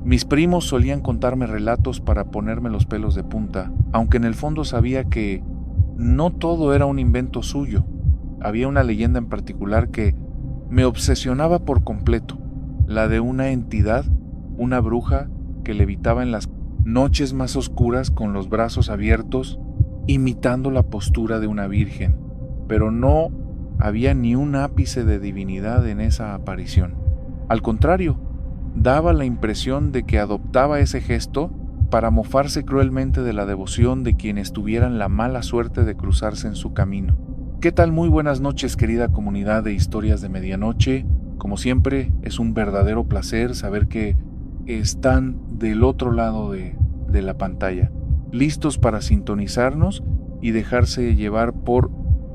Mis primos solían contarme relatos para ponerme los pelos de punta, aunque en el fondo sabía que no todo era un invento suyo. Había una leyenda en particular que me obsesionaba por completo, la de una entidad, una bruja que levitaba en las noches más oscuras con los brazos abiertos, imitando la postura de una virgen, pero no había ni un ápice de divinidad en esa aparición. Al contrario, daba la impresión de que adoptaba ese gesto para mofarse cruelmente de la devoción de quienes tuvieran la mala suerte de cruzarse en su camino. ¿Qué tal? Muy buenas noches, querida comunidad de Historias de Medianoche. Como siempre, es un verdadero placer saber que están del otro lado de la pantalla, listos para sintonizarnos y dejarse llevar por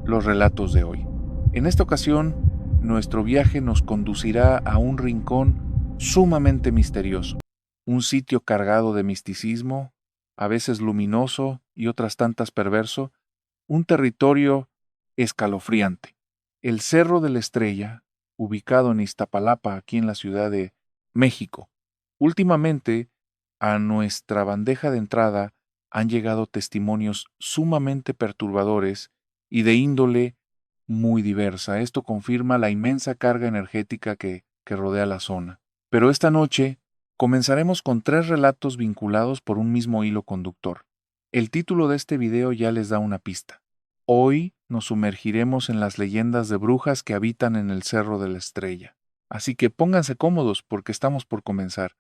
los relatos de hoy. En esta ocasión, nuestro viaje nos conducirá a un rincón sumamente misterioso, un sitio cargado de misticismo, a veces luminoso y otras tantas perverso, un territorio escalofriante. El Cerro de la Estrella, ubicado en Iztapalapa, aquí en la Ciudad de México. Últimamente, a nuestra bandeja de entrada han llegado testimonios sumamente perturbadores y de índole muy diversa. Esto confirma la inmensa carga energética que rodea la zona. Pero esta noche comenzaremos con 3 relatos vinculados por un mismo hilo conductor. El título de este video ya les da una pista. Hoy nos sumergiremos en las leyendas de brujas que habitan en el Cerro de la Estrella. Así que pónganse cómodos porque estamos por comenzar.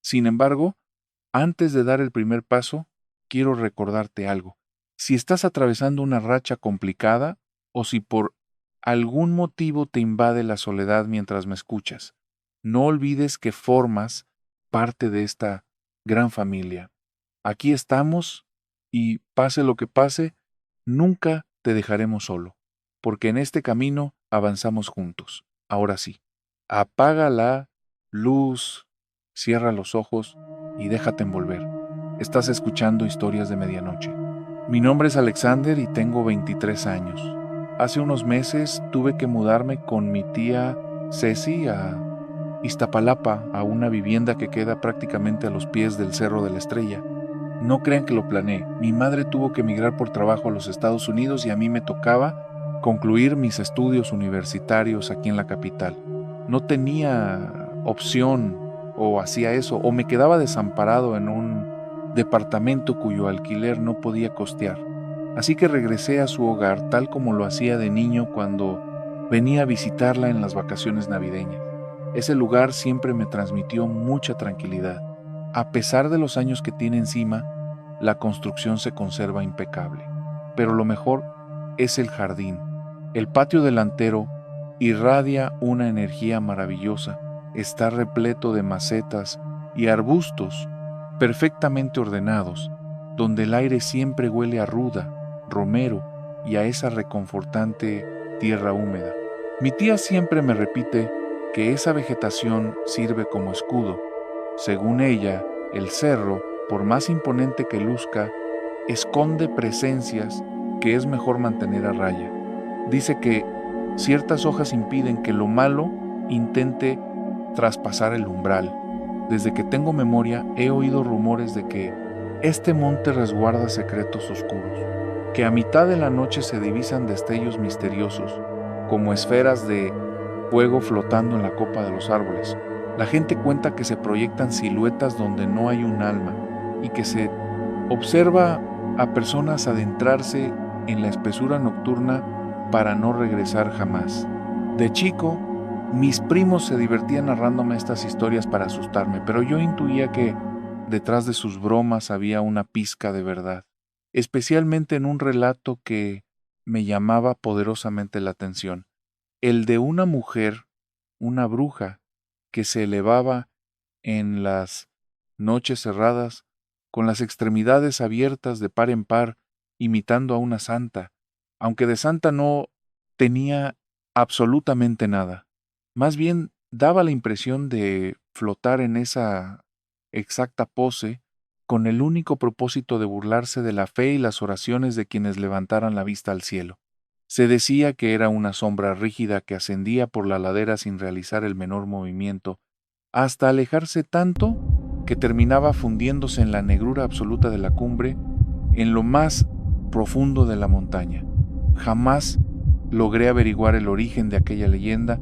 Sin embargo, antes de dar el primer paso, quiero recordarte algo. Si estás atravesando una racha complicada o si por algún motivo te invade la soledad mientras me escuchas, no olvides que formas parte de esta gran familia. Aquí estamos y pase lo que pase, nunca te dejaremos solo, porque en este camino avanzamos juntos. Ahora sí, apaga la luz, cierra los ojos y déjate envolver. Estás escuchando Historias de Medianoche. Mi nombre es Alexander y tengo 23 años. Hace unos meses tuve que mudarme con mi tía Ceci a Iztapalapa, a una vivienda que queda prácticamente a los pies del Cerro de la Estrella. No crean que lo planeé. Mi madre tuvo que emigrar por trabajo a los Estados Unidos y a mí me tocaba concluir mis estudios universitarios aquí en la capital. No tenía opción, o hacía eso, o me quedaba desamparado en un departamento cuyo alquiler no podía costear. Así que regresé a su hogar tal como lo hacía de niño cuando venía a visitarla en las vacaciones navideñas. Ese lugar siempre me transmitió mucha tranquilidad. A pesar de los años que tiene encima, la construcción se conserva impecable. Pero lo mejor es el jardín. El patio delantero irradia una energía maravillosa. Está repleto de macetas y arbustos perfectamente ordenados, donde el aire siempre huele a ruda, romero y a esa reconfortante tierra húmeda. Mi tía siempre me repite que esa vegetación sirve como escudo. Según ella, el cerro, por más imponente que luzca, esconde presencias que es mejor mantener a raya. Dice que ciertas hojas impiden que lo malo intente traspasar el umbral. Desde que tengo memoria he oído rumores de que este monte resguarda secretos oscuros, que a mitad de la noche se divisan destellos misteriosos, como esferas de fuego flotando en la copa de los árboles. La gente cuenta que se proyectan siluetas donde no hay un alma y que se observa a personas adentrarse en la espesura nocturna para no regresar jamás. De chico, mis primos se divertían narrándome estas historias para asustarme, pero yo intuía que detrás de sus bromas había una pizca de verdad, especialmente en un relato que me llamaba poderosamente la atención, el de una mujer, una bruja, que se elevaba en las noches cerradas, con las extremidades abiertas de par en par, imitando a una santa, aunque de santa no tenía absolutamente nada. Más bien daba la impresión de flotar en esa exacta pose, con el único propósito de burlarse de la fe y las oraciones de quienes levantaran la vista al cielo. Se decía que era una sombra rígida que ascendía por la ladera sin realizar el menor movimiento, hasta alejarse tanto que terminaba fundiéndose en la negrura absoluta de la cumbre, en lo más profundo de la montaña. Jamás logré averiguar el origen de aquella leyenda,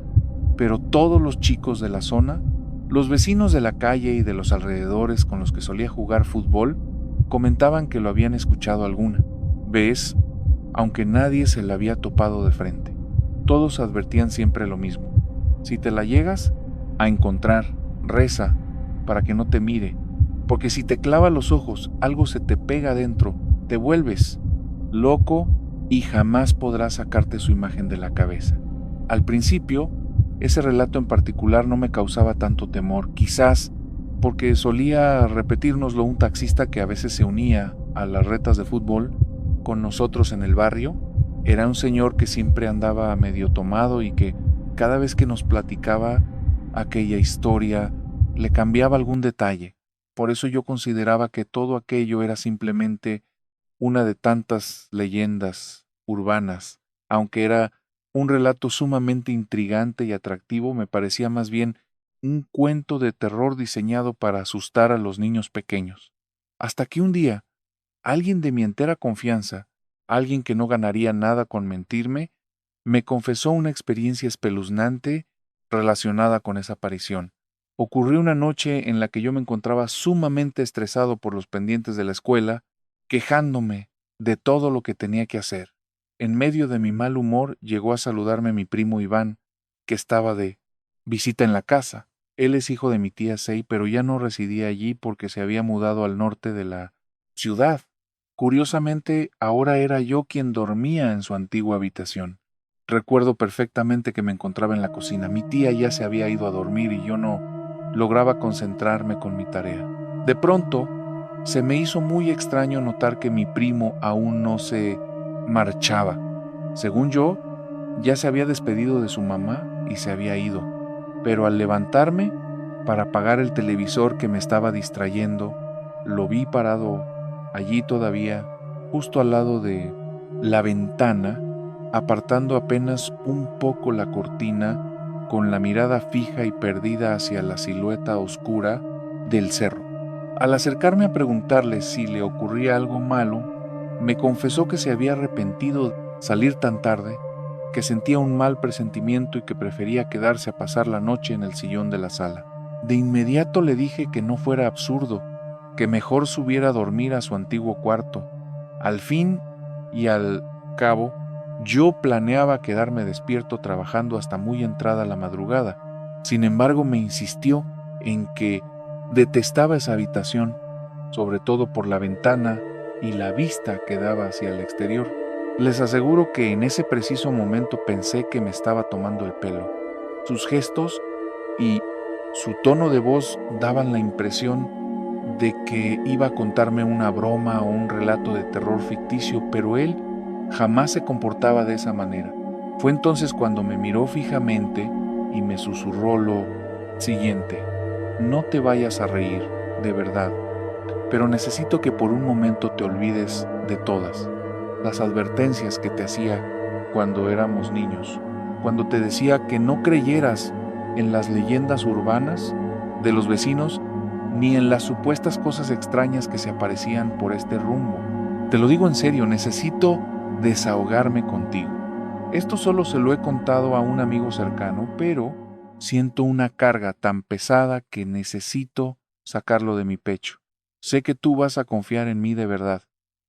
pero todos los chicos de la zona, los vecinos de la calle y de los alrededores con los que solía jugar fútbol, comentaban que lo habían escuchado alguna vez, aunque nadie se la había topado de frente. Todos advertían siempre lo mismo: si te la llegas a encontrar, reza para que no te mire, porque si te clava los ojos, algo se te pega adentro, te vuelves loco y jamás podrás sacarte su imagen de la cabeza. Al principio, ese relato en particular no me causaba tanto temor, quizás porque solía repetírnoslo un taxista que a veces se unía a las retas de fútbol con nosotros en el barrio. Era un señor que siempre andaba medio tomado y que cada vez que nos platicaba aquella historia le cambiaba algún detalle. Por eso yo consideraba que todo aquello era simplemente una de tantas leyendas urbanas. Aunque era un relato sumamente intrigante y atractivo, me parecía más bien un cuento de terror diseñado para asustar a los niños pequeños. Hasta que un día, alguien de mi entera confianza, alguien que no ganaría nada con mentirme, me confesó una experiencia espeluznante relacionada con esa aparición. Ocurrió una noche en la que yo me encontraba sumamente estresado por los pendientes de la escuela, quejándome de todo lo que tenía que hacer. En medio de mi mal humor llegó a saludarme mi primo Iván, que estaba de visita en la casa. Él es hijo de mi tía Sei, pero ya no residía allí porque se había mudado al norte de la ciudad. Curiosamente, ahora era yo quien dormía en su antigua habitación. Recuerdo perfectamente que me encontraba en la cocina. Mi tía ya se había ido a dormir y yo no lograba concentrarme con mi tarea. De pronto, se me hizo muy extraño notar que mi primo aún no se marchaba. Según yo, ya se había despedido de su mamá y se había ido. Pero al levantarme para apagar el televisor que me estaba distrayendo, lo vi parado allí todavía, justo al lado de la ventana, apartando apenas un poco la cortina, con la mirada fija y perdida hacia la silueta oscura del cerro. Al acercarme a preguntarle si le ocurría algo malo, me confesó que se había arrepentido de salir tan tarde, que sentía un mal presentimiento y que prefería quedarse a pasar la noche en el sillón de la sala. De inmediato le dije que no fuera absurdo, que mejor subiera a dormir a su antiguo cuarto. Al fin y al cabo, yo planeaba quedarme despierto trabajando hasta muy entrada la madrugada. Sin embargo, me insistió en que detestaba esa habitación, sobre todo por la ventana y la vista que daba hacia el exterior. Les aseguro que en ese preciso momento pensé que me estaba tomando el pelo. Sus gestos y su tono de voz daban la impresión de que iba a contarme una broma o un relato de terror ficticio, pero él jamás se comportaba de esa manera. Fue entonces cuando me miró fijamente y me susurró lo siguiente: no te vayas a reír, de verdad, pero necesito que por un momento te olvides de todas las advertencias que te hacía cuando éramos niños, cuando te decía que no creyeras en las leyendas urbanas de los vecinos ni en las supuestas cosas extrañas que se aparecían por este rumbo. Te lo digo en serio, necesito desahogarme contigo. Esto solo se lo he contado a un amigo cercano, pero siento una carga tan pesada que necesito sacarlo de mi pecho. Sé que tú vas a confiar en mí de verdad,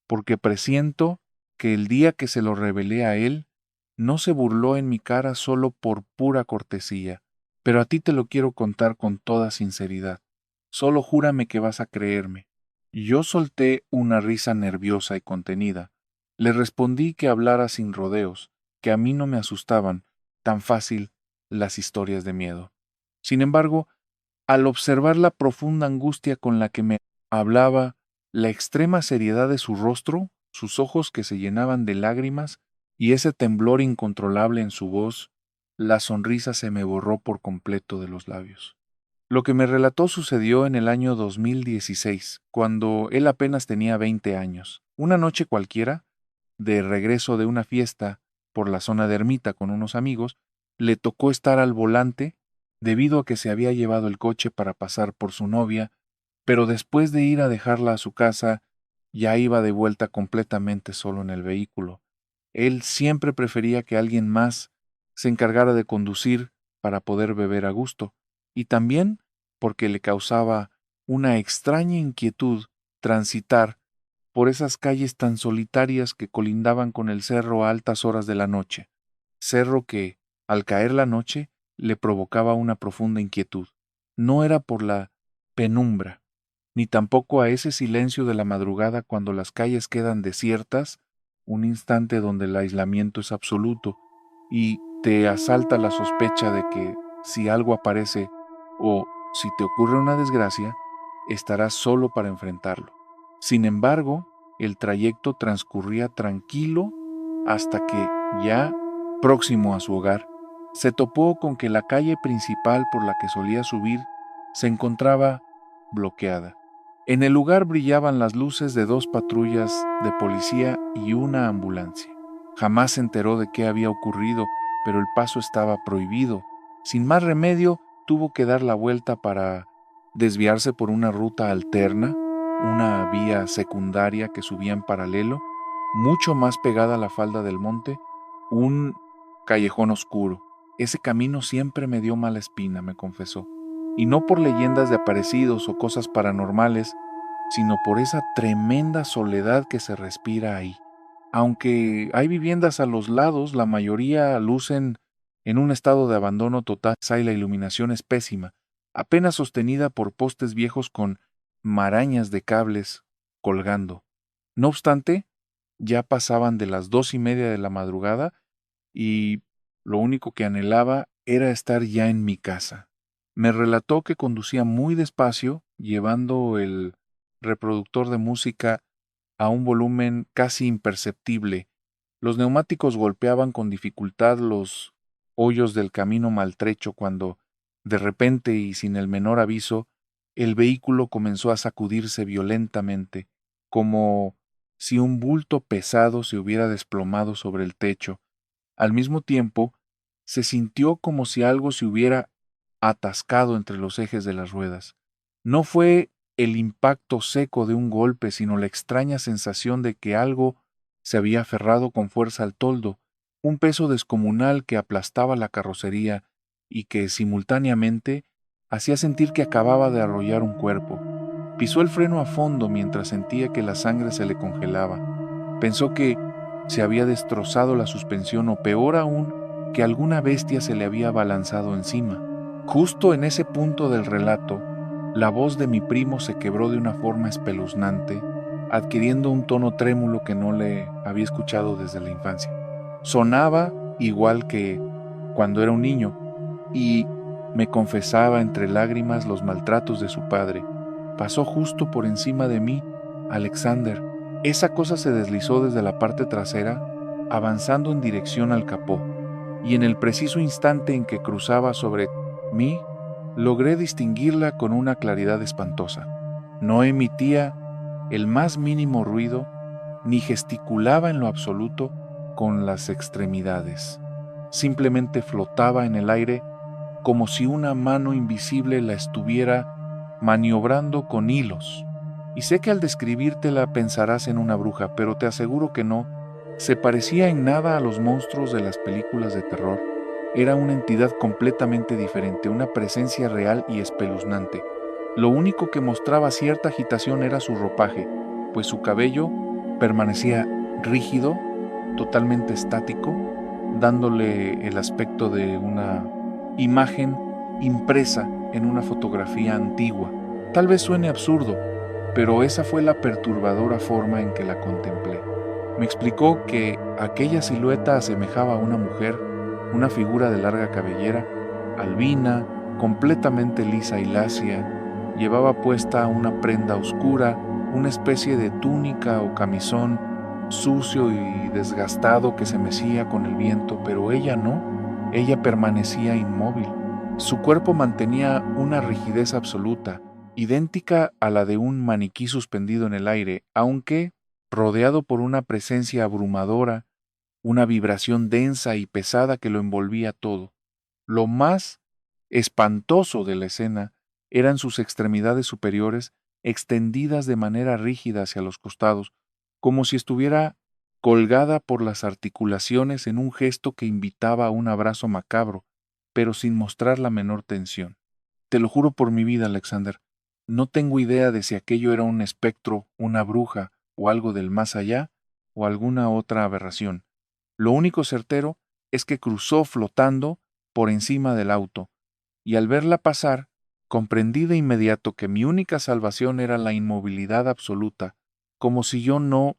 porque presiento que el día que se lo revelé a él, no se burló en mi cara solo por pura cortesía, pero a ti te lo quiero contar con toda sinceridad. Solo júrame que vas a creerme. Yo solté una risa nerviosa y contenida. Le respondí que hablara sin rodeos, que a mí no me asustaban tan fácil las historias de miedo. Sin embargo, al observar la profunda angustia con la que me hablaba, la extrema seriedad de su rostro, sus ojos que se llenaban de lágrimas y ese temblor incontrolable en su voz, la sonrisa se me borró por completo de los labios. Lo que me relató sucedió en el año 2016, cuando él apenas tenía 20 años. Una noche cualquiera, de regreso de una fiesta por la zona de Ermita con unos amigos, le tocó estar al volante debido a que se había llevado el coche para pasar por su novia pero después de ir a dejarla a su casa, ya iba de vuelta completamente solo en el vehículo. Él siempre prefería que alguien más se encargara de conducir para poder beber a gusto, y también porque le causaba una extraña inquietud transitar por esas calles tan solitarias que colindaban con el cerro a altas horas de la noche, cerro que, al caer la noche, le provocaba una profunda inquietud. No era por la penumbra, ni tampoco a ese silencio de la madrugada cuando las calles quedan desiertas, un instante donde el aislamiento es absoluto y te asalta la sospecha de que si algo aparece o si te ocurre una desgracia, estarás solo para enfrentarlo. Sin embargo, el trayecto transcurría tranquilo hasta que, ya próximo a su hogar, se topó con que la calle principal por la que solía subir se encontraba bloqueada. En el lugar brillaban las luces de 2 patrullas de policía y una ambulancia. Jamás se enteró de qué había ocurrido, pero el paso estaba prohibido. Sin más remedio, tuvo que dar la vuelta para desviarse por una ruta alterna, una vía secundaria que subía en paralelo, mucho más pegada a la falda del monte, un callejón oscuro. Ese camino siempre me dio mala espina, me confesó, y no por leyendas de aparecidos o cosas paranormales, sino por esa tremenda soledad que se respira ahí. Aunque hay viviendas a los lados, la mayoría lucen en un estado de abandono total y la iluminación es pésima, apenas sostenida por postes viejos con marañas de cables colgando. No obstante, ya pasaban de las 2:30 de la madrugada y lo único que anhelaba era estar ya en mi casa. Me relató que conducía muy despacio, llevando el reproductor de música a un volumen casi imperceptible. Los neumáticos golpeaban con dificultad los hoyos del camino maltrecho cuando, de repente y sin el menor aviso, el vehículo comenzó a sacudirse violentamente, como si un bulto pesado se hubiera desplomado sobre el techo. Al mismo tiempo, se sintió como si algo se hubiera atascado entre los ejes de las ruedas. No fue el impacto seco de un golpe, sino la extraña sensación de que algo se había aferrado con fuerza al toldo, un peso descomunal que aplastaba la carrocería y que, simultáneamente, hacía sentir que acababa de arrollar un cuerpo. Pisó el freno a fondo mientras sentía que la sangre se le congelaba. Pensó que se había destrozado la suspensión o, peor aún, que alguna bestia se le había abalanzado encima. Justo en ese punto del relato, la voz de mi primo se quebró de una forma espeluznante, adquiriendo un tono trémulo que no le había escuchado desde la infancia. Sonaba igual que cuando era un niño y me confesaba entre lágrimas los maltratos de su padre. Pasó justo por encima de mí, Alexander. Esa cosa se deslizó desde la parte trasera, avanzando en dirección al capó, y en el preciso instante en que cruzaba sobre mí, logré distinguirla con una claridad espantosa. No emitía el más mínimo ruido, ni gesticulaba en lo absoluto con las extremidades. Simplemente flotaba en el aire como si una mano invisible la estuviera maniobrando con hilos. Y sé que al describírtela pensarás en una bruja, pero te aseguro que no. Se parecía en nada a los monstruos de las películas de terror. Era una entidad completamente diferente, una presencia real y espeluznante. Lo único que mostraba cierta agitación era su ropaje, pues su cabello permanecía rígido, totalmente estático, dándole el aspecto de una imagen impresa en una fotografía antigua. Tal vez suene absurdo, pero esa fue la perturbadora forma en que la contemplé. Me explicó que aquella silueta asemejaba a una mujer, una figura de larga cabellera, albina, completamente lisa y lacia. Llevaba puesta una prenda oscura, una especie de túnica o camisón sucio y desgastado que se mecía con el viento, pero ella no. Ella permanecía inmóvil. Su cuerpo mantenía una rigidez absoluta, idéntica a la de un maniquí suspendido en el aire, aunque rodeado por una presencia abrumadora, una vibración densa y pesada que lo envolvía todo. Lo más espantoso de la escena eran sus extremidades superiores, extendidas de manera rígida hacia los costados, como si estuviera colgada por las articulaciones en un gesto que invitaba a un abrazo macabro, pero sin mostrar la menor tensión. Te lo juro por mi vida, Alexander, no tengo idea de si aquello era un espectro, una bruja o algo del más allá o alguna otra aberración. Lo único certero es que cruzó flotando por encima del auto, y al verla pasar, comprendí de inmediato que mi única salvación era la inmovilidad absoluta, como si yo no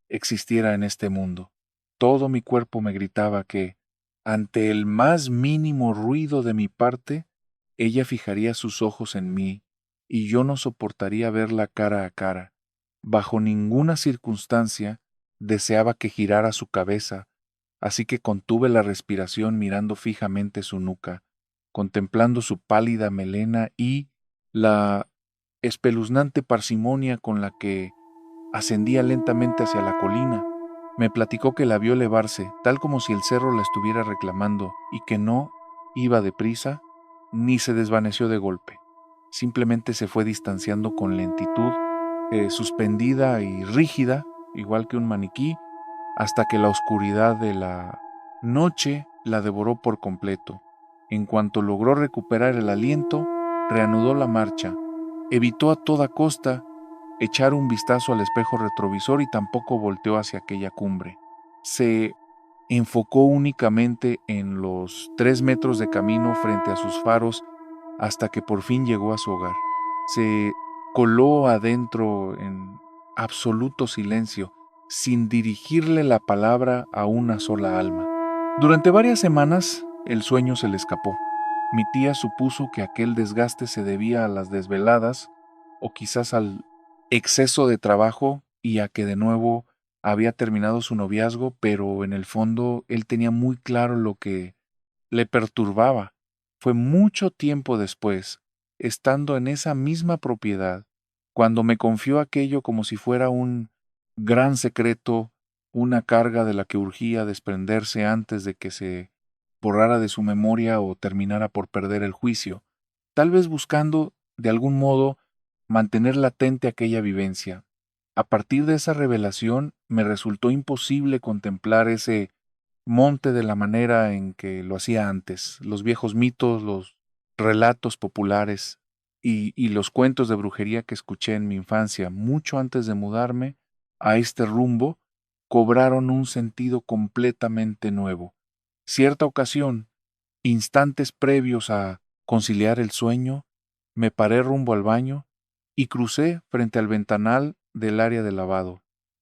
existiera en este mundo. Todo mi cuerpo me gritaba que, ante el más mínimo ruido de mi parte, ella fijaría sus ojos en mí, y yo no soportaría verla cara a cara. Bajo ninguna circunstancia deseaba que girara su cabeza, así que contuve la respiración mirando fijamente su nuca, contemplando su pálida melena y la espeluznante parsimonia con la que ascendía lentamente hacia la colina. Me platicó que la vio elevarse, tal como si el cerro la estuviera reclamando, y que no iba deprisa ni se desvaneció de golpe. Simplemente se fue distanciando con lentitud, suspendida y rígida, igual que un maniquí, hasta que la oscuridad de la noche la devoró por completo. En cuanto logró recuperar el aliento, reanudó la marcha. Evitó a toda costa echar un vistazo al espejo retrovisor y tampoco volteó hacia aquella cumbre. Se enfocó únicamente en los 3 metros de camino frente a sus faros hasta que por fin llegó a su hogar. Se coló adentro en absoluto silencio, sin dirigirle la palabra a una sola alma. Durante varias semanas el sueño se le escapó. Mi tía supuso que aquel desgaste se debía a las desveladas o quizás al exceso de trabajo y a que de nuevo había terminado su noviazgo, pero en el fondo él tenía muy claro lo que le perturbaba. Fue mucho tiempo después, estando en esa misma propiedad, cuando me confió aquello como si fuera un gran secreto, una carga de la que urgía desprenderse antes de que se borrara de su memoria o terminara por perder el juicio, tal vez buscando, de algún modo, mantener latente aquella vivencia. A partir de esa revelación me resultó imposible contemplar ese monte de la manera en que lo hacía antes. Los viejos mitos, los relatos populares y los cuentos de brujería que escuché en mi infancia, mucho antes de mudarme a este rumbo, cobraron un sentido completamente nuevo. Cierta ocasión, instantes previos a conciliar el sueño, me paré rumbo al baño y crucé frente al ventanal del área de lavado.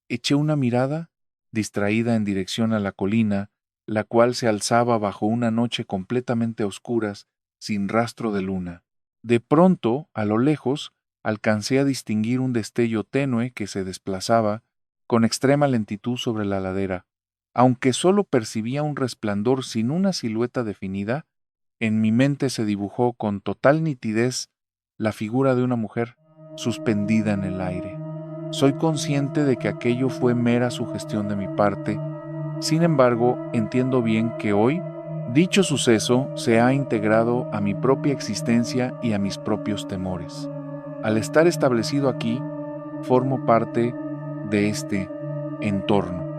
Eché una mirada, distraída, en dirección a la colina, la cual se alzaba bajo una noche completamente a oscuras, sin rastro de luna. De pronto, a lo lejos, alcancé a distinguir un destello tenue que se desplazaba con extrema lentitud sobre la ladera. Aunque solo percibía un resplandor sin una silueta definida, en mi mente se dibujó con total nitidez la figura de una mujer suspendida en el aire. Soy consciente de que aquello fue mera sugestión de mi parte. Sin embargo, entiendo bien que hoy dicho suceso se ha integrado a mi propia existencia y a mis propios temores. Al estar establecido aquí, formo parte de este entorno.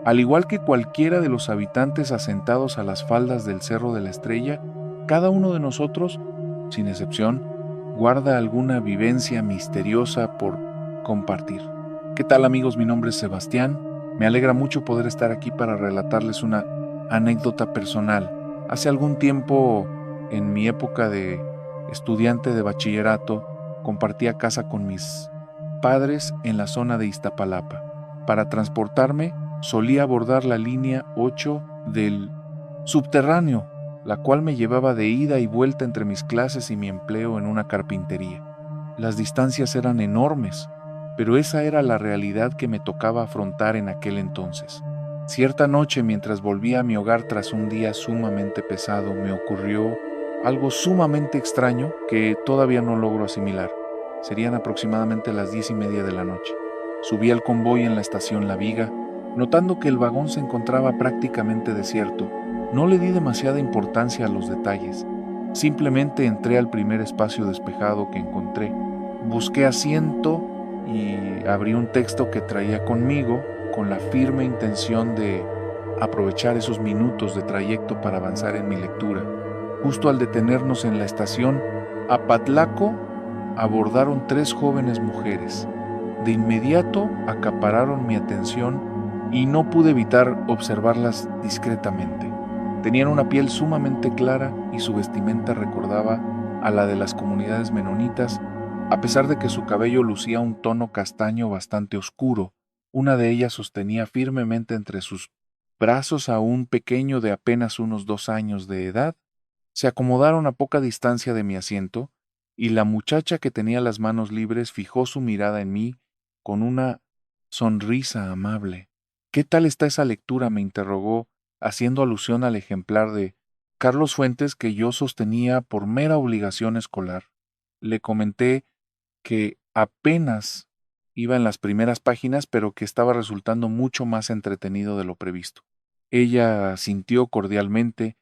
Al igual que cualquiera de los habitantes asentados a las faldas del Cerro de la Estrella, cada uno de nosotros, sin excepción, guarda alguna vivencia misteriosa por compartir. ¿Qué tal, amigos? Mi nombre es Sebastián. Me alegra mucho poder estar aquí para relatarles una anécdota personal. Hace algún tiempo, en mi época de estudiante de bachillerato, compartía casa con mis padres en la zona de Iztapalapa. Para transportarme, solía abordar la línea 8 del subterráneo, la cual me llevaba de ida y vuelta entre mis clases y mi empleo en una carpintería. Las distancias eran enormes, pero esa era la realidad que me tocaba afrontar en aquel entonces. Cierta noche, mientras volvía a mi hogar tras un día sumamente pesado, me ocurrió algo sumamente extraño que todavía no logro asimilar. Serían aproximadamente las 10:30 de la noche. Subí al convoy en la estación La Viga, notando que el vagón se encontraba prácticamente desierto. No le di demasiada importancia a los detalles. Simplemente entré al primer espacio despejado que encontré. Busqué asiento y abrí un texto que traía conmigo con la firme intención de aprovechar esos minutos de trayecto para avanzar en mi lectura. Justo al detenernos en la estación, Apatlaco abordaron 3 jóvenes mujeres. De inmediato acapararon mi atención y no pude evitar observarlas discretamente. Tenían una piel sumamente clara y su vestimenta recordaba a la de las comunidades menonitas, a pesar de que su cabello lucía un tono castaño bastante oscuro. Una de ellas sostenía firmemente entre sus brazos a un pequeño de apenas unos 2 años de edad. Se acomodaron a poca distancia de mi asiento, y la muchacha que tenía las manos libres fijó su mirada en mí con una sonrisa amable. ¿Qué tal está esa lectura?, me interrogó, haciendo alusión al ejemplar de Carlos Fuentes que yo sostenía por mera obligación escolar. Le comenté que apenas iba en las primeras páginas, pero que estaba resultando mucho más entretenido de lo previsto. Ella asintió cordialmente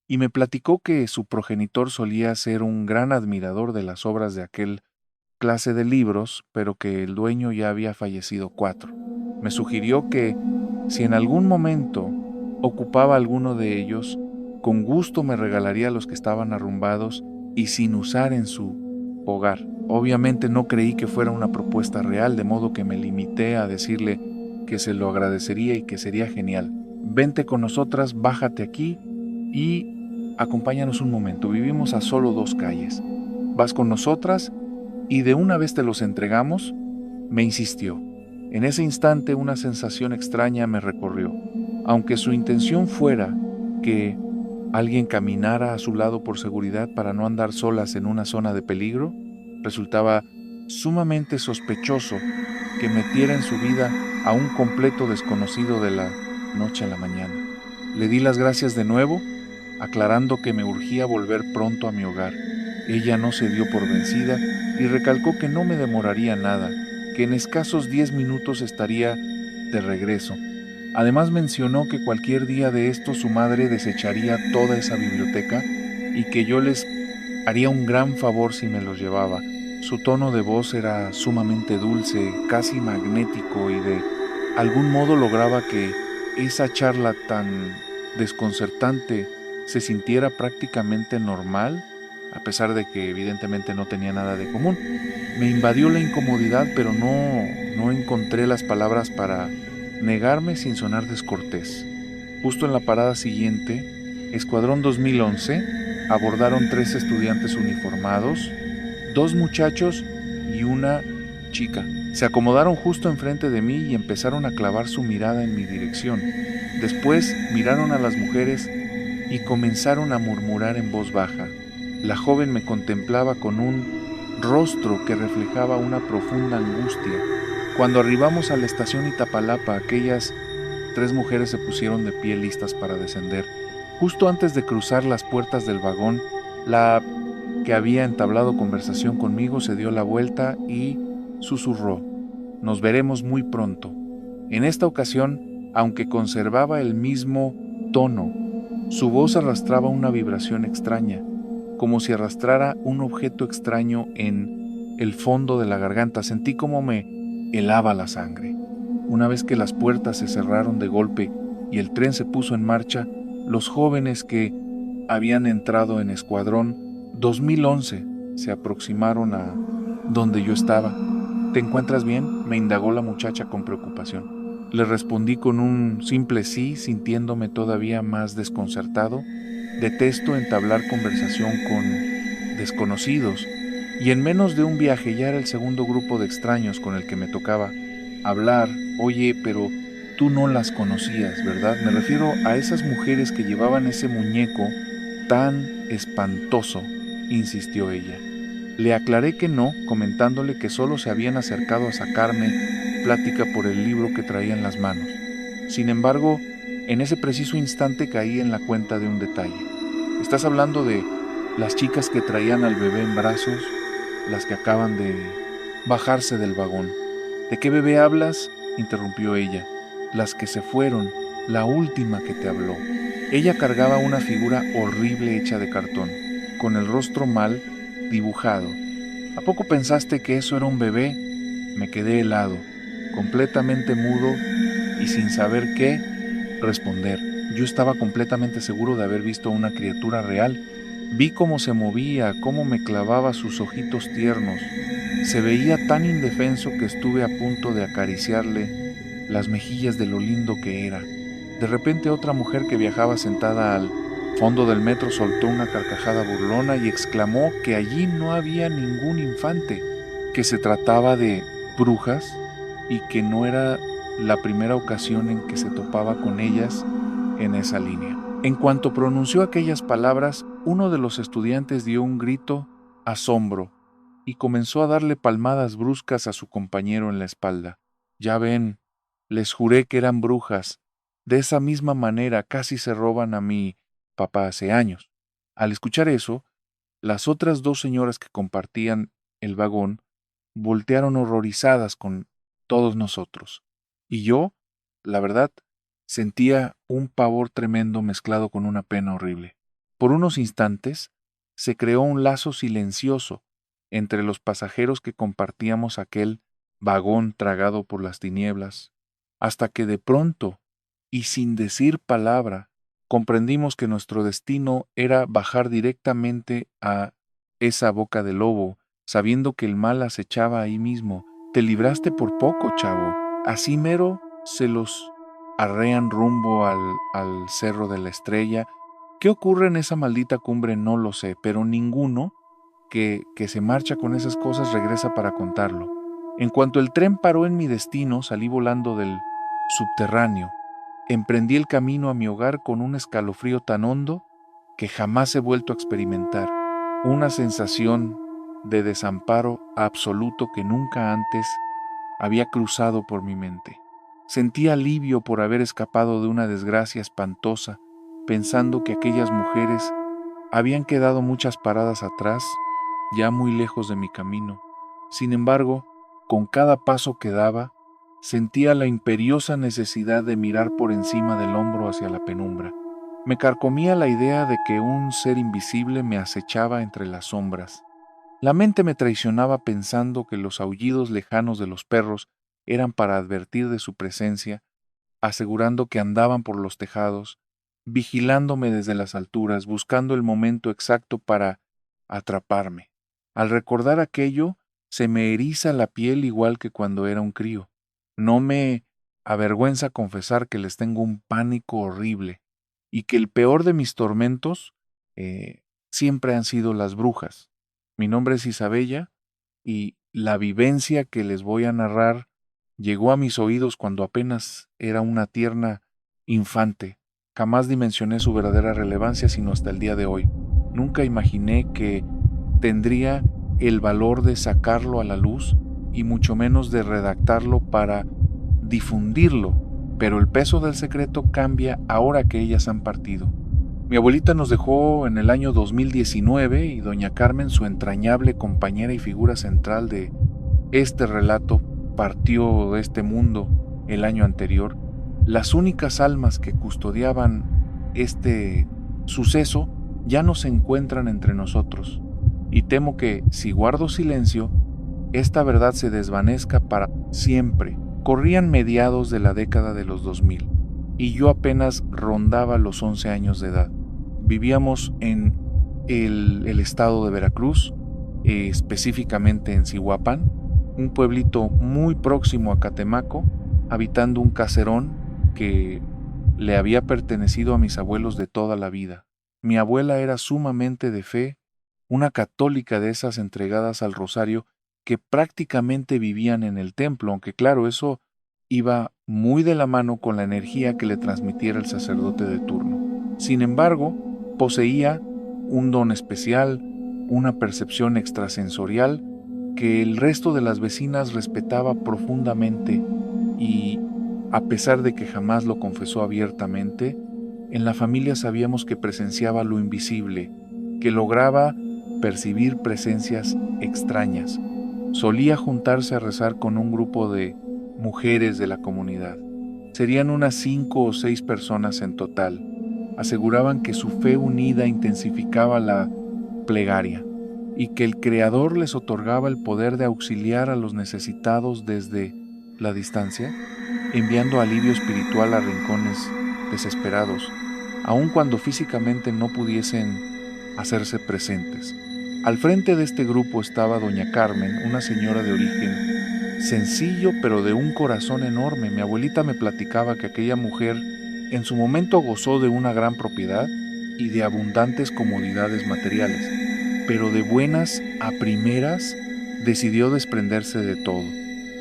y me platicó que su progenitor solía ser un gran admirador de las obras de aquel clase de libros, pero que el dueño ya había fallecido 4. Me sugirió que, si en algún momento ocupaba alguno de ellos, con gusto me regalaría los que estaban arrumbados y sin usar en su hogar. Obviamente no creí que fuera una propuesta real, de modo que me limité a decirle que se lo agradecería y que sería genial. Vente con nosotras, bájate aquí y acompáñanos un momento. Vivimos a solo 2 calles. Vas con nosotras y de una vez te los entregamos, me insistió. En ese instante una sensación extraña me recorrió. Aunque su intención fuera que alguien caminara a su lado por seguridad para no andar solas en una zona de peligro, resultaba sumamente sospechoso que metiera en su vida a un completo desconocido de la noche a la mañana. Le di las gracias de nuevo, aclarando que me urgía volver pronto a mi hogar. Ella no se dio por vencida y recalcó que no me demoraría nada, que en escasos 10 minutos estaría de regreso. Además mencionó que cualquier día de esto su madre desecharía toda esa biblioteca y que yo les haría un gran favor si me los llevaba. Su tono de voz era sumamente dulce, casi magnético, y de algún modo lograba que esa charla tan desconcertante se sintiera prácticamente normal, a pesar de que evidentemente no tenía nada de común. Me invadió la incomodidad, pero no encontré las palabras para negarme sin sonar descortés. Justo en la parada siguiente, Escuadrón 2011, abordaron 3 estudiantes uniformados, 2 muchachos y una chica. Se acomodaron justo enfrente de mí y empezaron a clavar su mirada en mi dirección. Después miraron a las mujeres y comenzaron a murmurar en voz baja. La joven me contemplaba con un rostro que reflejaba una profunda angustia. Cuando arribamos a la estación Iztapalapa, aquellas 3 mujeres se pusieron de pie listas para descender. Justo antes de cruzar las puertas del vagón, la que había entablado conversación conmigo se dio la vuelta y susurró: «Nos veremos muy pronto». En esta ocasión, aunque conservaba el mismo tono, su voz arrastraba una vibración extraña, como si arrastrara un objeto extraño en el fondo de la garganta. Sentí como me helaba la sangre. Una vez que las puertas se cerraron de golpe y el tren se puso en marcha, los jóvenes que habían entrado en Escuadrón 2011 se aproximaron a donde yo estaba. «¿Te encuentras bien?», me indagó la muchacha con preocupación. Le respondí con un simple sí, sintiéndome todavía más desconcertado. Detesto entablar conversación con desconocidos, y en menos de un viaje ya era el segundo grupo de extraños con el que me tocaba hablar. «Oye, pero tú no las conocías, ¿verdad? Me refiero a esas mujeres que llevaban ese muñeco tan espantoso», insistió ella. Le aclaré que no, comentándole que solo se habían acercado a sacarme plática por el libro que traía en las manos. Sin embargo, en ese preciso instante caí en la cuenta de un detalle. «¿Estás hablando de las chicas que traían al bebé en brazos, las que acaban de bajarse del vagón?» «¿De qué bebé hablas?», interrumpió ella. «Las que se fueron, la última que te habló». Ella cargaba una figura horrible hecha de cartón, con el rostro mal dibujado, ¿A poco pensaste que eso era un bebé? Me quedé helado, completamente mudo y sin saber qué responder. Yo estaba completamente seguro de haber visto una criatura real. Vi cómo se movía, cómo me clavaba sus ojitos tiernos. Se veía tan indefenso que estuve a punto de acariciarle las mejillas de lo lindo que era. De repente otra mujer que viajaba sentada al fondo del metro soltó una carcajada burlona y exclamó que allí no había ningún infante, que se trataba de brujas y que no era la primera ocasión en que se topaba con ellas en esa línea. En cuanto pronunció aquellas palabras, uno de los estudiantes dio un grito asombro y comenzó a darle palmadas bruscas a su compañero en la espalda. Ya ven, les juré que eran brujas. De esa misma manera casi se roban a mi papá hace años. Al escuchar eso, las otras dos señoras que compartían el vagón voltearon horrorizadas con todos nosotros. Y yo, la verdad, sentía un pavor tremendo mezclado con una pena horrible. Por unos instantes, se creó un lazo silencioso entre los pasajeros que compartíamos aquel vagón tragado por las tinieblas, hasta que de pronto, y sin decir palabra, comprendimos que nuestro destino era bajar directamente a esa boca de lobo, sabiendo que el mal acechaba ahí mismo. Te libraste por poco, chavo. Así mero se los arrean rumbo al Cerro de la Estrella. ¿Qué ocurre en esa maldita cumbre? No lo sé, pero ninguno que se marcha con esas cosas regresa para contarlo. En cuanto el tren paró en mi destino, salí volando del subterráneo. Emprendí el camino a mi hogar con un escalofrío tan hondo que jamás he vuelto a experimentar. Una sensación de desamparo absoluto que nunca antes había cruzado por mi mente. Sentí alivio por haber escapado de una desgracia espantosa, pensando que aquellas mujeres habían quedado muchas paradas atrás, ya muy lejos de mi camino. Sin embargo, con cada paso que daba, sentía la imperiosa necesidad de mirar por encima del hombro hacia la penumbra. Me carcomía la idea de que un ser invisible me acechaba entre las sombras. La mente me traicionaba pensando que los aullidos lejanos de los perros eran para advertir de su presencia, asegurando que andaban por los tejados, vigilándome desde las alturas, buscando el momento exacto para atraparme. Al recordar aquello, se me eriza la piel igual que cuando era un crío. No me avergüenza confesar que les tengo un pánico horrible y que el peor de mis tormentos siempre han sido las brujas. Mi nombre es Isabella y la vivencia que les voy a narrar llegó a mis oídos cuando apenas era una tierna infante. Jamás dimensioné su verdadera relevancia sino hasta el día de hoy. Nunca imaginé que tendría el valor de sacarlo a la luz y mucho menos de redactarlo para difundirlo, pero el peso del secreto cambia ahora que ellas han partido. Mi abuelita nos dejó en el año 2019 y doña Carmen, su entrañable compañera y figura central de este relato, partió de este mundo el año anterior. Las únicas almas que custodiaban este suceso ya no se encuentran entre nosotros, y temo que, si guardo silencio, esta verdad se desvanezca para siempre. Corrían mediados de la década de los 2000, y yo apenas rondaba los 11 años de edad. Vivíamos en el estado de Veracruz, específicamente en Zihuapan, un pueblito muy próximo a Catemaco, habitando un caserón que le había pertenecido a mis abuelos de toda la vida. Mi abuela era sumamente de fe, una católica de esas entregadas al rosario que prácticamente vivían en el templo, aunque claro, eso iba muy de la mano con la energía que le transmitiera el sacerdote de turno. Sin embargo, poseía un don especial, una percepción extrasensorial que el resto de las vecinas respetaba profundamente y, a pesar de que jamás lo confesó abiertamente, en la familia sabíamos que presenciaba lo invisible, que lograba percibir presencias extrañas. Solía juntarse a rezar con un grupo de mujeres de la comunidad. Serían unas 5 o 6 personas en total. Aseguraban que su fe unida intensificaba la plegaria. y que el Creador les otorgaba el poder de auxiliar a los necesitados desde la distancia, enviando alivio espiritual a rincones desesperados, aun cuando físicamente no pudiesen hacerse presentes. Al frente de este grupo estaba doña Carmen, una señora de origen sencillo pero de un corazón enorme. Mi abuelita me platicaba que aquella mujer en su momento gozó de una gran propiedad y de abundantes comodidades materiales, pero de buenas a primeras decidió desprenderse de todo.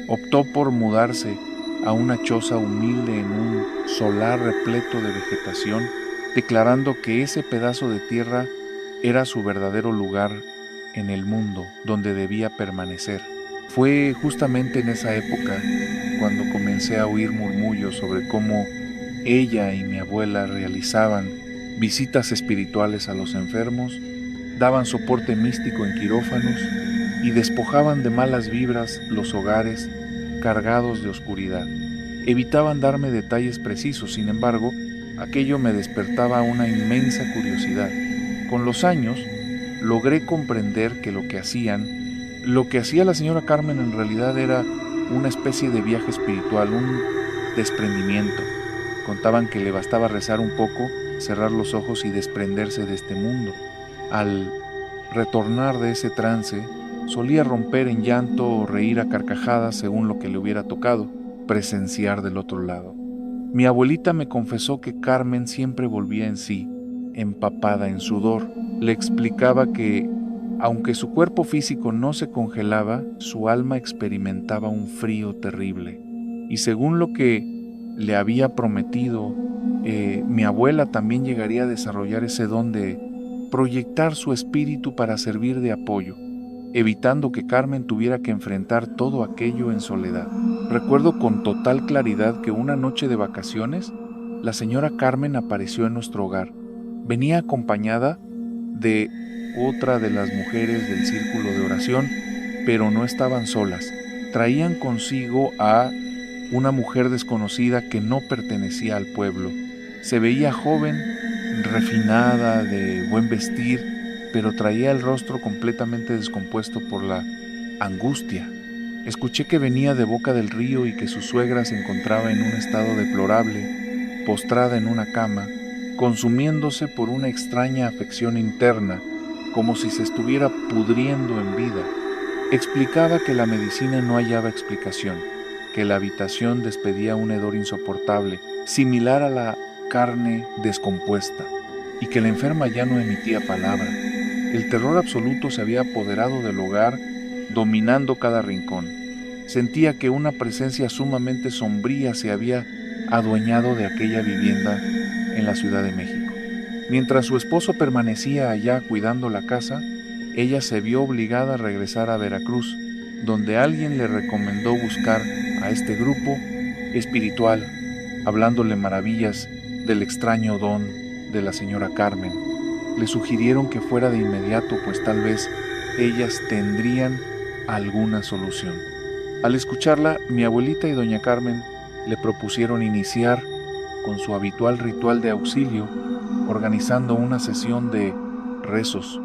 Optó por mudarse a una choza humilde en un solar repleto de vegetación, declarando que ese pedazo de tierra era su verdadero lugar en el mundo donde debía permanecer. Fue justamente en esa época cuando comencé a oír murmullos sobre cómo ella y mi abuela realizaban visitas espirituales a los enfermos, daban soporte místico en quirófanos y despojaban de malas vibras los hogares cargados de oscuridad. Evitaban darme detalles precisos, sin embargo, aquello me despertaba una inmensa curiosidad. Con los años, logré comprender que lo que hacía la señora Carmen en realidad era una especie de viaje espiritual, un desprendimiento. Contaban que le bastaba rezar un poco, cerrar los ojos y desprenderse de este mundo. Al retornar de ese trance, solía romper en llanto o reír a carcajadas según lo que le hubiera tocado presenciar del otro lado. Mi abuelita me confesó que Carmen siempre volvía en sí, empapada en sudor. Le explicaba que, aunque su cuerpo físico no se congelaba, su alma experimentaba un frío terrible. Y según lo que le había prometido, mi abuela también llegaría a desarrollar ese don de proyectar su espíritu para servir de apoyo, evitando que Carmen tuviera que enfrentar todo aquello en soledad. Recuerdo con total claridad que una noche de vacaciones, la señora Carmen apareció en nuestro hogar. Venía acompañada de otra de las mujeres del círculo de oración, pero no estaban solas. Traían consigo a una mujer desconocida que no pertenecía al pueblo. Se veía joven, refinada, de buen vestir, pero traía el rostro completamente descompuesto por la angustia. Escuché que venía de Boca del Río y que su suegra se encontraba en un estado deplorable, postrada en una cama, consumiéndose por una extraña afección interna, como si se estuviera pudriendo en vida. Explicaba que la medicina no hallaba explicación, que la habitación despedía un hedor insoportable, similar a la carne descompuesta, y que la enferma ya no emitía palabra. El terror absoluto se había apoderado del hogar, dominando cada rincón. Sentía que una presencia sumamente sombría se había adueñado de aquella vivienda en la Ciudad de México. Mientras su esposo permanecía allá cuidando la casa, ella se vio obligada a regresar a Veracruz, donde alguien le recomendó buscar a este grupo espiritual, hablándole maravillas del extraño don de la señora Carmen. Le sugirieron que fuera de inmediato, pues tal vez ellas tendrían alguna solución. Al escucharla, mi abuelita y doña Carmen le propusieron iniciar con su habitual ritual de auxilio, organizando una sesión de rezos.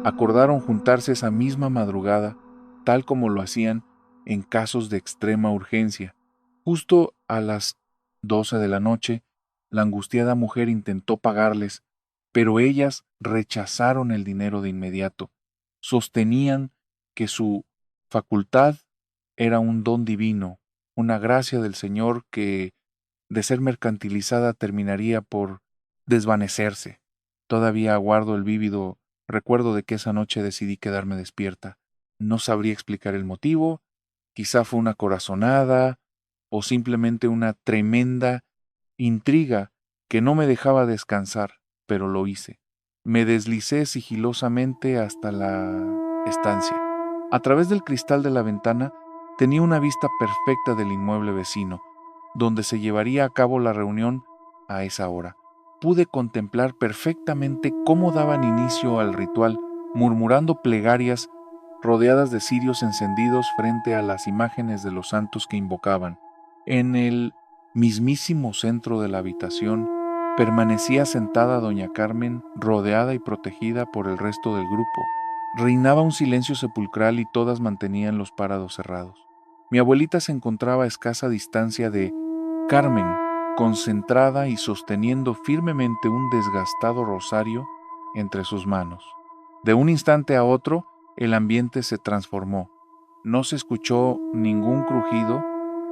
Acordaron juntarse esa misma madrugada, tal como lo hacían en casos de extrema urgencia. Justo a las 12 de la noche, la angustiada mujer intentó pagarles, pero ellas rechazaron el dinero de inmediato. Sostenían que su facultad era un don divino, una gracia del Señor que, de ser mercantilizada, terminaría por desvanecerse. Todavía guardo el vívido recuerdo de que esa noche decidí quedarme despierta. No sabría explicar el motivo, quizá fue una corazonada o simplemente una tremenda intriga que no me dejaba descansar, pero lo hice. Me deslicé sigilosamente hasta la estancia. A través del cristal de la ventana tenía una vista perfecta del inmueble vecino, donde se llevaría a cabo la reunión a esa hora. Pude contemplar perfectamente cómo daban inicio al ritual, murmurando plegarias rodeadas de cirios encendidos frente a las imágenes de los santos que invocaban. En el mismísimo centro de la habitación permanecía sentada doña Carmen, rodeada y protegida por el resto del grupo. Reinaba un silencio sepulcral y todas mantenían los párpados cerrados. Mi abuelita se encontraba a escasa distancia de Carmen, concentrada y sosteniendo firmemente un desgastado rosario entre sus manos. De un instante a otro, el ambiente se transformó. No se escuchó ningún crujido,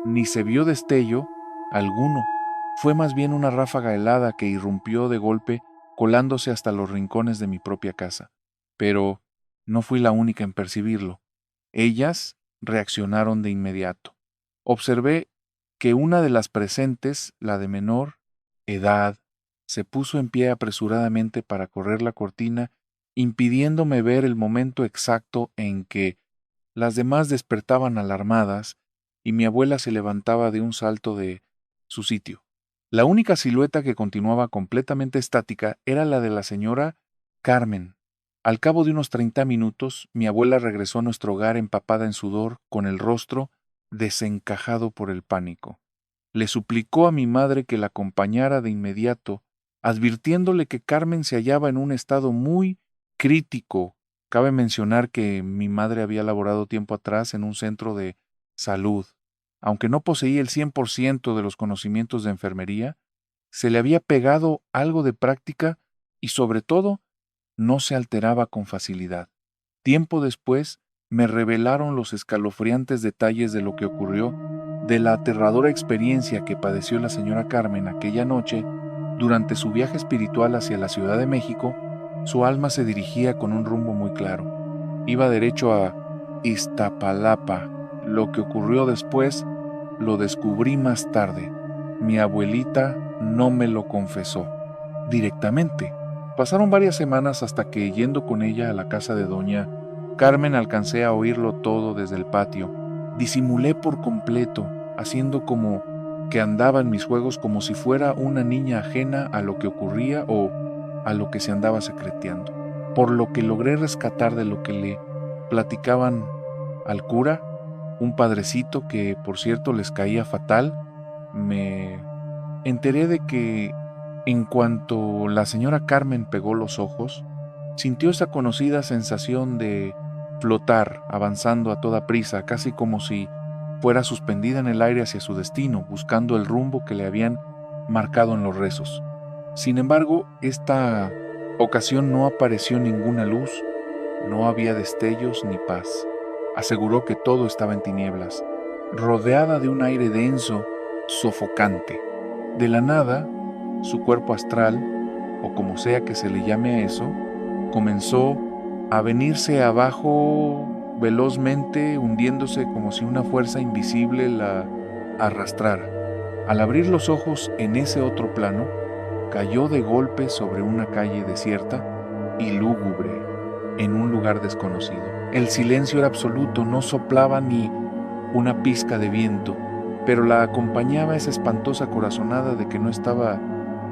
ni se vio destello alguno. Fue más bien una ráfaga helada que irrumpió de golpe, colándose hasta los rincones de mi propia casa. Pero no fui la única en percibirlo. Ellas reaccionaron de inmediato. Observé que una de las presentes, la de menor edad, se puso en pie apresuradamente para correr la cortina, impidiéndome ver el momento exacto en que las demás despertaban alarmadas y mi abuela se levantaba de un salto de su sitio. La única silueta que continuaba completamente estática era la de la señora Carmen. Al cabo de unos 30 minutos, mi abuela regresó a nuestro hogar empapada en sudor, con el rostro desencajado por el pánico. Le suplicó a mi madre que la acompañara de inmediato, advirtiéndole que Carmen se hallaba en un estado muy crítico. Cabe mencionar que mi madre había laborado tiempo atrás en un centro de salud. Aunque no poseía el 100% de los conocimientos de enfermería, se le había pegado algo de práctica y, sobre todo, no se alteraba con facilidad. Tiempo después, me revelaron los escalofriantes detalles de lo que ocurrió, de la aterradora experiencia que padeció la señora Carmen aquella noche. Durante su viaje espiritual hacia la Ciudad de México, su alma se dirigía con un rumbo muy claro. Iba derecho a Iztapalapa. Lo que ocurrió después lo descubrí más tarde. Mi abuelita no me lo confesó directamente. Pasaron varias semanas hasta que, yendo con ella a la casa de doña Carmen, alcancé a oírlo todo desde el patio. Disimulé por completo, haciendo como que andaba en mis juegos, como si fuera una niña ajena a lo que ocurría o a lo que se andaba secreteando. Por lo que logré rescatar de lo que le platicaban al cura, un padrecito que, por cierto, les caía fatal. Me enteré de que en cuanto la señora Carmen pegó los ojos, sintió esa conocida sensación de flotar, avanzando a toda prisa, casi como si fuera suspendida en el aire hacia su destino, buscando el rumbo que le habían marcado en los rezos. Sin embargo, esta ocasión no apareció ninguna luz, no había destellos ni paz. Aseguró que todo estaba en tinieblas, rodeada de un aire denso, sofocante. De la nada, su cuerpo astral, o como sea que se le llame a eso, comenzó a venirse abajo velozmente, hundiéndose como si una fuerza invisible la arrastrara. Al abrir los ojos en ese otro plano, cayó de golpe sobre una calle desierta y lúgubre, en un lugar desconocido. El silencio era absoluto, no soplaba ni una pizca de viento, pero la acompañaba esa espantosa corazonada de que no estaba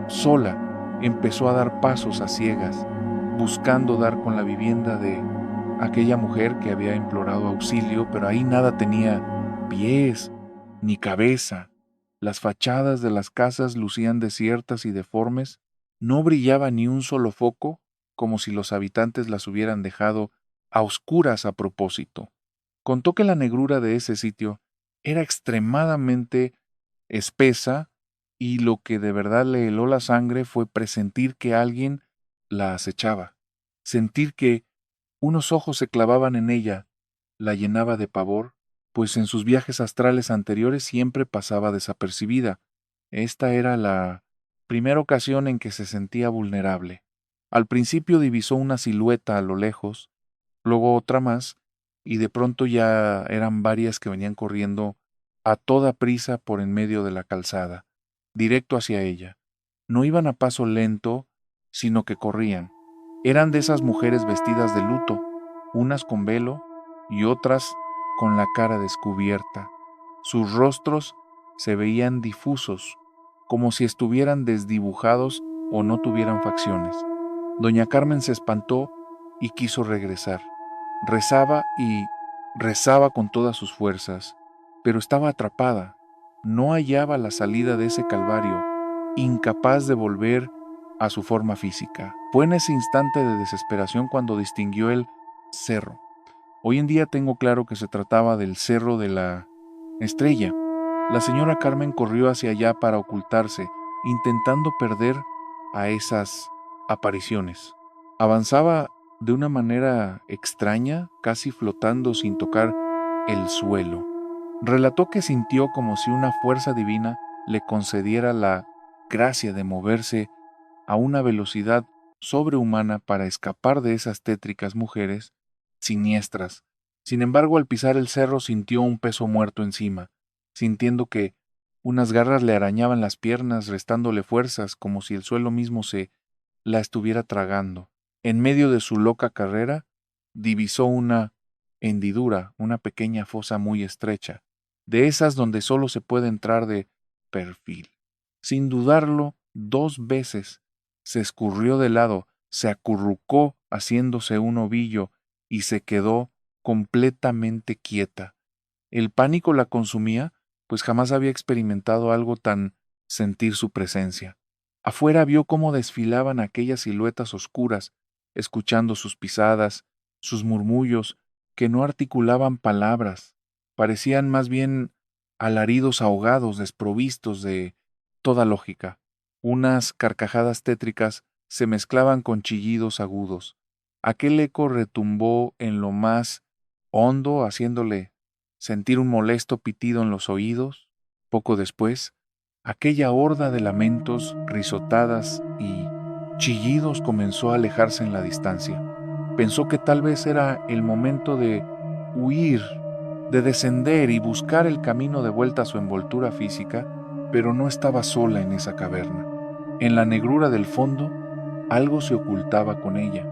sola. Empezó a dar pasos a ciegas, buscando dar con la vivienda de aquella mujer que había implorado auxilio, pero ahí nada tenía pies ni cabeza. Las fachadas de las casas lucían desiertas y deformes, no brillaba ni un solo foco, como si los habitantes las hubieran dejado a oscuras a propósito. Contó que la negrura de ese sitio era extremadamente espesa y lo que de verdad le heló la sangre fue presentir que alguien la acechaba, sentir que unos ojos se clavaban en ella, la llenaba de pavor, pues en sus viajes astrales anteriores siempre pasaba desapercibida. Esta era la primera ocasión en que se sentía vulnerable. Al principio divisó una silueta a lo lejos, luego otra más, y de pronto ya eran varias que venían corriendo a toda prisa por en medio de la calzada, directo hacia ella. No iban a paso lento, sino que corrían. Eran de esas mujeres vestidas de luto, unas con velo y otras con la cara descubierta. Sus rostros se veían difusos, como si estuvieran desdibujados o no tuvieran facciones. Doña Carmen se espantó y quiso regresar. Rezaba y rezaba con todas sus fuerzas, pero estaba atrapada. No hallaba la salida de ese calvario, incapaz de volver a su forma física. Fue en ese instante de desesperación cuando distinguió el cerro. Hoy en día tengo claro que se trataba del Cerro de la Estrella. La señora Carmen corrió hacia allá para ocultarse, intentando perder a esas apariciones. Avanzaba de una manera extraña, casi flotando sin tocar el suelo. Relató que sintió como si una fuerza divina le concediera la gracia de moverse a una velocidad sobrehumana para escapar de esas tétricas mujeres siniestras. Sin embargo, al pisar el cerro sintió un peso muerto encima, sintiendo que unas garras le arañaban las piernas, restándole fuerzas, como si el suelo mismo se la estuviera tragando. En medio de su loca carrera, divisó una hendidura, una pequeña fosa muy estrecha, de esas donde solo se puede entrar de perfil. Sin dudarlo, 2 veces se escurrió de lado, se acurrucó haciéndose un ovillo y se quedó completamente quieta. El pánico la consumía, pues jamás había experimentado algo tan sentir su presencia. Afuera vio cómo desfilaban aquellas siluetas oscuras, escuchando sus pisadas, sus murmullos, que no articulaban palabras, parecían más bien alaridos ahogados, desprovistos de toda lógica. Unas carcajadas tétricas se mezclaban con chillidos agudos. Aquel eco retumbó en lo más hondo, haciéndole sentir un molesto pitido en los oídos. Poco después, aquella horda de lamentos, risotadas y chillidos comenzó a alejarse en la distancia. Pensó que tal vez era el momento de huir, de descender y buscar el camino de vuelta a su envoltura física, pero no estaba sola en esa caverna. En la negrura del fondo, algo se ocultaba con ella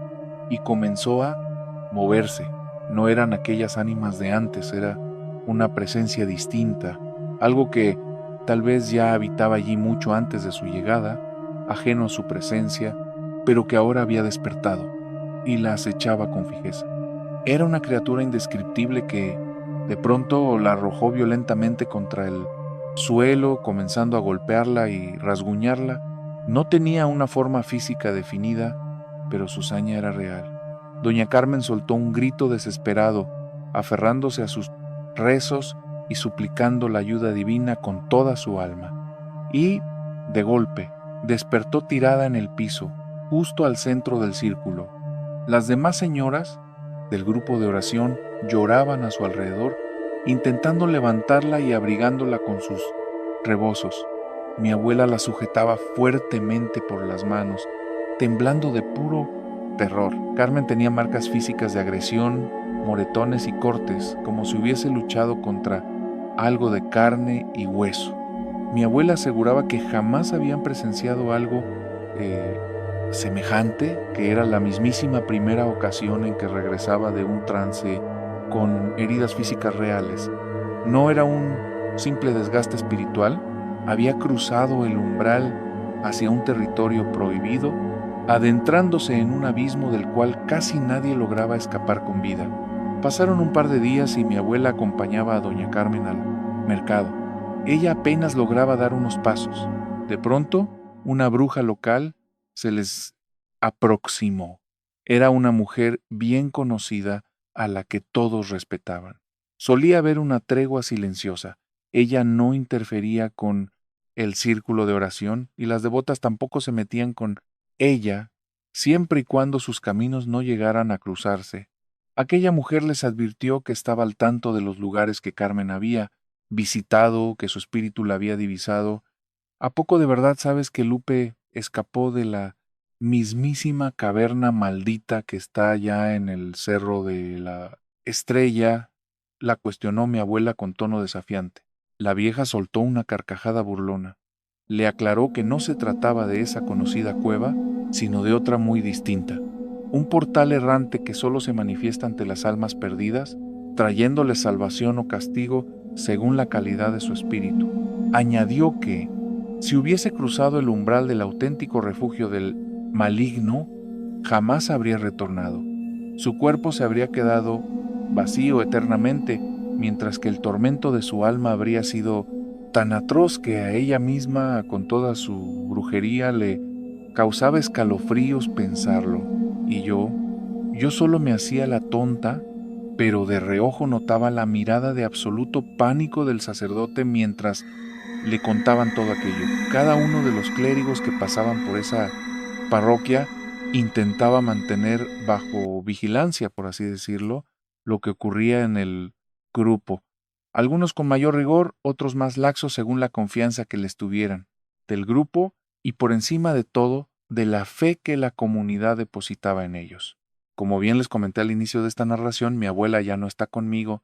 y comenzó a moverse. No eran aquellas ánimas de antes, era una presencia distinta, algo que tal vez ya habitaba allí mucho antes de su llegada, ajeno a su presencia, pero que ahora había despertado y la acechaba con fijeza. Era una criatura indescriptible que de pronto la arrojó violentamente contra el suelo, comenzando a golpearla y rasguñarla. No tenía una forma física definida, pero su saña era real. Doña Carmen soltó un grito desesperado, aferrándose a sus rezos y suplicando la ayuda divina con toda su alma. Y, de golpe, despertó tirada en el piso, justo al centro del círculo. Las demás señoras del grupo de oración lloraban a su alrededor, intentando levantarla y abrigándola con sus rebozos. Mi abuela la sujetaba fuertemente por las manos, temblando de puro terror. Carmen tenía marcas físicas de agresión, moretones y cortes, como si hubiese luchado contra algo de carne y hueso. Mi abuela aseguraba que jamás habían presenciado algo semejante, que era la mismísima primera ocasión en que regresaba de un trance con heridas físicas reales. No era un simple desgaste espiritual, había cruzado el umbral hacia un territorio prohibido, adentrándose en un abismo del cual casi nadie lograba escapar con vida. Pasaron un par de días y mi abuela acompañaba a doña Carmen al mercado. Ella apenas lograba dar unos pasos. De pronto, una bruja local se les aproximó. Era una mujer bien conocida a la que todos respetaban. Solía haber una tregua silenciosa. Ella no interfería con el círculo de oración y las devotas tampoco se metían con ella, siempre y cuando sus caminos no llegaran a cruzarse. Aquella mujer les advirtió que estaba al tanto de los lugares que Carmen había visitado, que su espíritu la había divisado. ¿A poco de verdad sabes que Lupe escapó de la mismísima caverna maldita que está allá en el Cerro de la Estrella? La cuestionó mi abuela con tono desafiante. La vieja soltó una carcajada burlona. Le aclaró que no se trataba de esa conocida cueva, sino de otra muy distinta. Un portal errante que solo se manifiesta ante las almas perdidas, trayéndoles salvación o castigo según la calidad de su espíritu. Añadió que, si hubiese cruzado el umbral del auténtico refugio del maligno, jamás habría retornado. Su cuerpo se habría quedado vacío eternamente, mientras que el tormento de su alma habría sido tan atroz que a ella misma, con toda su brujería, le causaba escalofríos pensarlo. Y yo, Yo solo me hacía la tonta, pero de reojo notaba la mirada de absoluto pánico del sacerdote mientras le contaban todo aquello. Cada uno de los clérigos que pasaban por esa parroquia intentaba mantener bajo vigilancia, por así decirlo, lo que ocurría en el grupo. Algunos con mayor rigor, otros más laxos según la confianza que les tuvieran del grupo y por encima de todo, de la fe que la comunidad depositaba en ellos. Como bien les comenté al inicio de esta narración, mi abuela ya no está conmigo.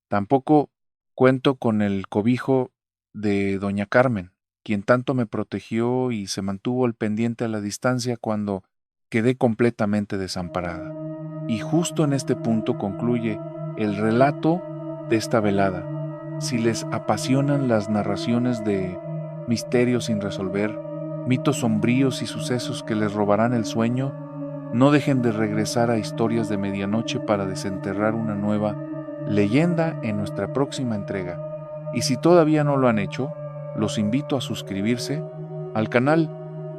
Tampoco cuento con el cobijo de doña Carmen, quien tanto me protegió y se mantuvo al pendiente a la distancia cuando quedé completamente desamparada. Y justo en este punto concluye el relato de esta velada. Si les apasionan las narraciones de misterios sin resolver, mitos sombríos y sucesos que les robarán el sueño, no dejen de regresar a Historias de Medianoche para desenterrar una nueva leyenda en nuestra próxima entrega. Y si todavía no lo han hecho, los invito a suscribirse al canal,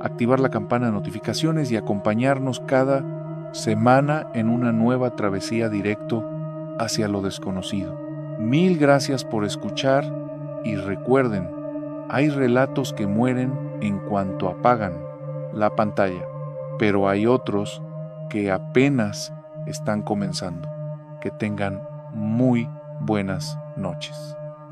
activar la campana de notificaciones y acompañarnos cada semana en una nueva travesía directo hacia lo desconocido. Mil gracias por escuchar y recuerden, hay relatos que mueren en cuanto apagan la pantalla, pero hay otros que apenas están comenzando. Que tengan muy buenas noches.